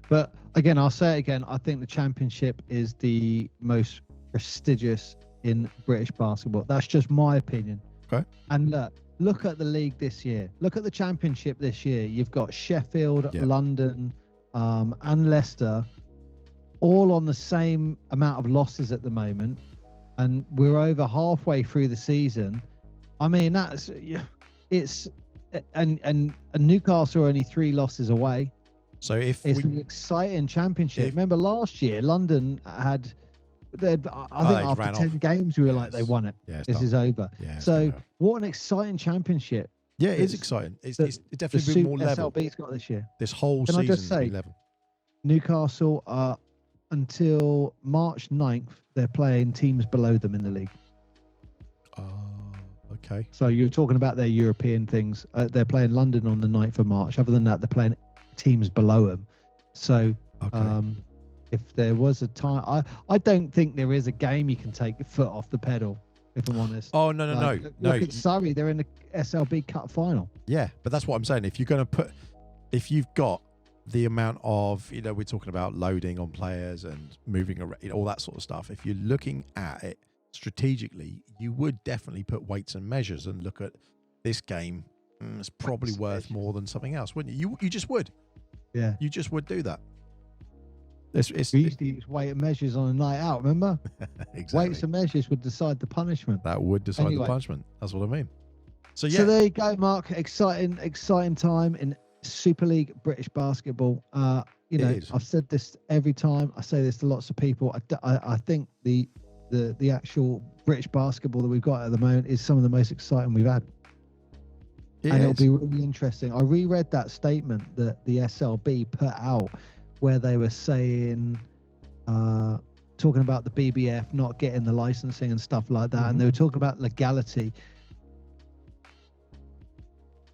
But again, I'll say it again. I think the championship is the most prestigious in British basketball. That's just my opinion. Okay. And look at the league this year. Look at the championship this year. You've got Sheffield, London, and Leicester all on the same amount of losses at the moment. And we're over halfway through the season. I mean, and Newcastle are only 3 losses away. So it's an exciting championship. Remember last year, London had, I think after 10 games, we were like, they won it. Yeah, this is over. Yeah, so what an exciting championship. Yeah, it's exciting. It's definitely been more level. SLB's got this year. This whole season has been level. Newcastle are, until March 9th, they're playing teams below them in the league. Oh, okay. So you're talking about their European things. They're playing London on the 9th of March. Other than that, they're playing teams below them. So if there was a time, I don't think there is a game you can take your foot off the pedal, if I'm honest. Oh, no. Look at Surrey, they're in the SLB Cup final. Yeah, but that's what I'm saying. If you've got the amount of, we're talking about loading on players and moving around, all that sort of stuff. If you're looking at it strategically, you would definitely put weights and measures and look at this game. It's probably worth more than something else, wouldn't you? You just would. Yeah. You just would do that. We used to use weight and measures on a night out, remember? Exactly. Weights and measures would decide the punishment. That would decide the punishment. That's what I mean. So So there you go, Mark. Exciting time in Super League British basketball. I've said this every time. I say this to lots of people. I think the actual British basketball that we've got at the moment is some of the most exciting we've had. It'll be really interesting. I reread that statement that the SLB put out where they were saying, talking about the BBF not getting the licensing and stuff like that. And they were talking about legality.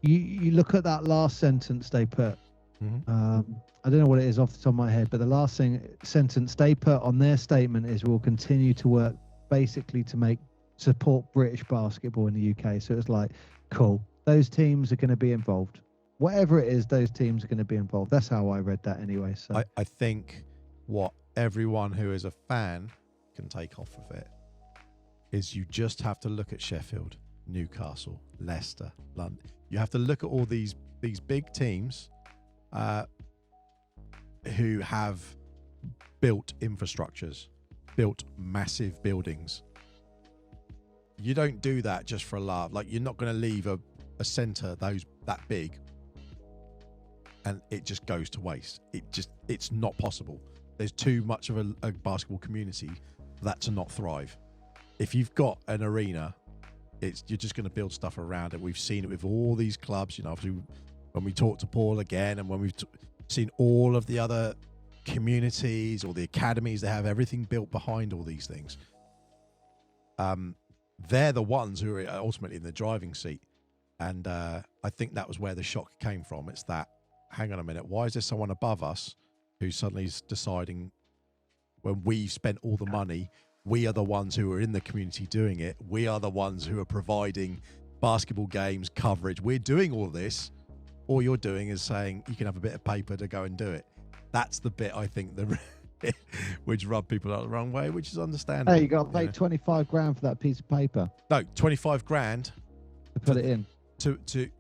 You look at that last sentence they put. I don't know what it is off the top of my head, but the last sentence they put on their statement is, we'll continue to work basically to support British basketball in the UK. So it's like, cool. Those teams are going to be involved. Whatever it is, those teams are going to be involved. That's how I read that anyway. So I think what everyone who is a fan can take off of it is you just have to look at Sheffield, Newcastle, Leicester, London. You have to look at all these big teams who have built infrastructures, built massive buildings. You don't do that just for a laugh. Like, you're not going to leave a centre that big and it just goes to waste. It's not possible. There's too much of a basketball community for that to not thrive. If you've got an arena, you're just going to build stuff around it. We've seen it with all these clubs, obviously when we talked to Paul again, and when we've seen all of the other communities or the academies, they have everything built behind all these things. they're the ones who are ultimately in the driving seat. And I think that was where the shock came from. It's that, hang on a minute, why is there someone above us who suddenly is deciding, when we've spent all the money, we are the ones who are in the community doing it. We are the ones who are providing basketball games, coverage. We're doing all this. All you're doing is saying you can have a bit of paper to go and do it. That's the bit I think which rubbed people out the wrong way, which is understandable. Hey, you got to pay 25 grand for that piece of paper. No, 25 grand to put it in.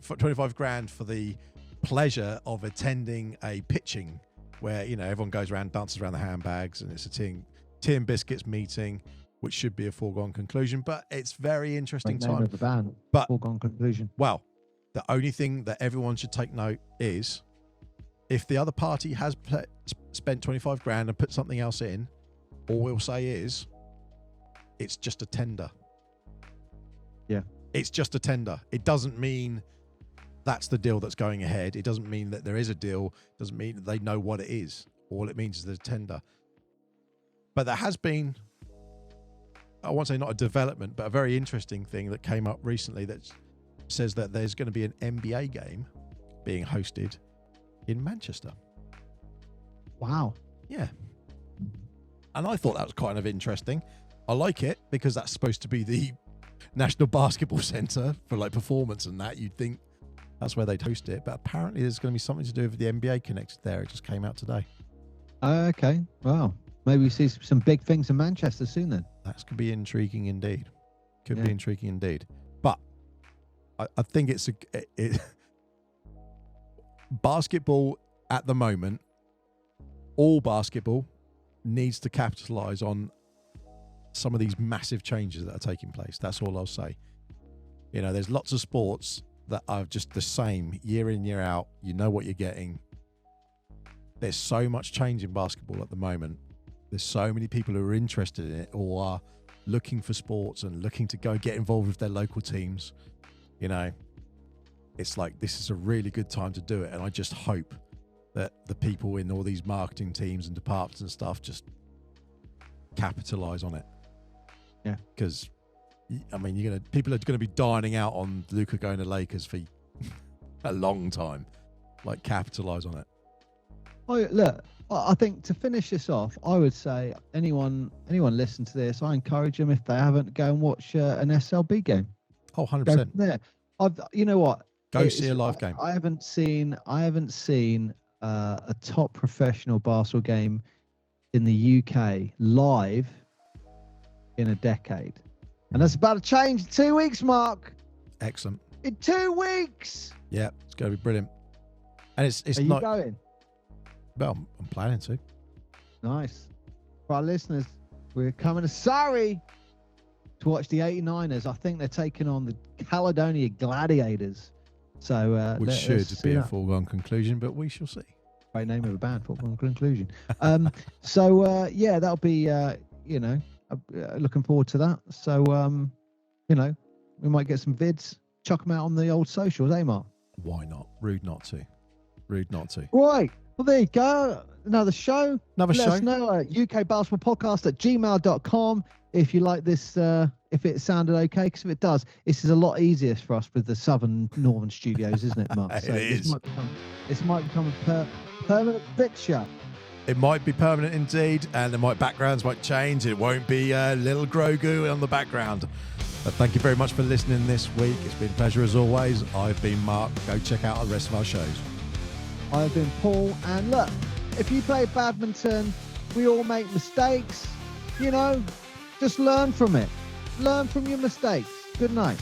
For 25 grand for the pleasure of attending a pitching where, you know, everyone goes around, dances around the handbags, and it's a tea and biscuits meeting, which should be a foregone conclusion. But it's very interesting time. Name of the band, but foregone conclusion. Well, the only thing that everyone should take note is, if the other party has spent 25 grand and put something else in, all we'll say is it's just a tender. Yeah. It's just a tender. It doesn't mean that's the deal that's going ahead. It doesn't mean that there is a deal. It doesn't mean that they know what it is. All it means is there's a tender. But there has been, I won't say not a development, but a very interesting thing that came up recently that says that there's going to be an NBA game being hosted in Manchester. Wow. Yeah. And I thought that was kind of interesting. I like it because that's supposed to be the National Basketball Centre for like performance and that. You'd think that's where they'd host it, but apparently there's going to be something to do with the NBA connected there. It just came out today. Okay. Wow. Maybe we see some big things in Manchester soon then. That could be intriguing indeed. Could be intriguing indeed. But I think it's basketball at the moment, all basketball needs to capitalize on some of these massive changes that are taking place. That's all I'll say. You know, there's lots of sports that are just the same year in, year out. You know what you're getting. There's so much change in basketball at the moment. There's so many people who are interested in it or are looking for sports and looking to go get involved with their local teams. You know, it's like, this is a really good time to do it. And I just hope that the people in all these marketing teams and departments and stuff just capitalize on it. Yeah. Because, I mean, people are going to be dining out on Luka going to Lakers for a long time. Like, capitalize on it. Oh, look, I think to finish this off, I would say anyone listen to this, I encourage them, if they haven't, go and watch an SLB game. Oh, 100%. There. You know what? Go see a live game. I haven't seen a top professional basketball game in the UK live in a decade. And that's about to change in 2 weeks, Mark. Excellent. In 2 weeks. Yeah, it's going to be brilliant. And it's Are not. You going? Well, I'm planning to. Nice. For our listeners, we're coming to Surrey to watch the 89ers. I think they're taking on the Caledonia Gladiators. So, which should be a foregone conclusion, but we shall see. Great name of a band, foregone conclusion. Yeah, that'll be, looking forward to that. So, we might get some vids, chuck them out on the old socials, eh, Mark? Why not? Rude not to. Right. Well, there you go. Another show. Let us know at ukbasketballpodcast@gmail.com if you like this, if it sounded okay, because if it does, this is a lot easier for us with the northern studios, isn't it, Mark? So is. This might become a permanent fixture. It might be permanent indeed, and backgrounds might change. It won't be little Grogu on the background. But thank you very much for listening this week. It's been a pleasure as always. I've been Mark. Go check out the rest of our shows. I've been Paul, and look, if you play badminton, we all make mistakes. Just learn from it. Learn from your mistakes. Good night.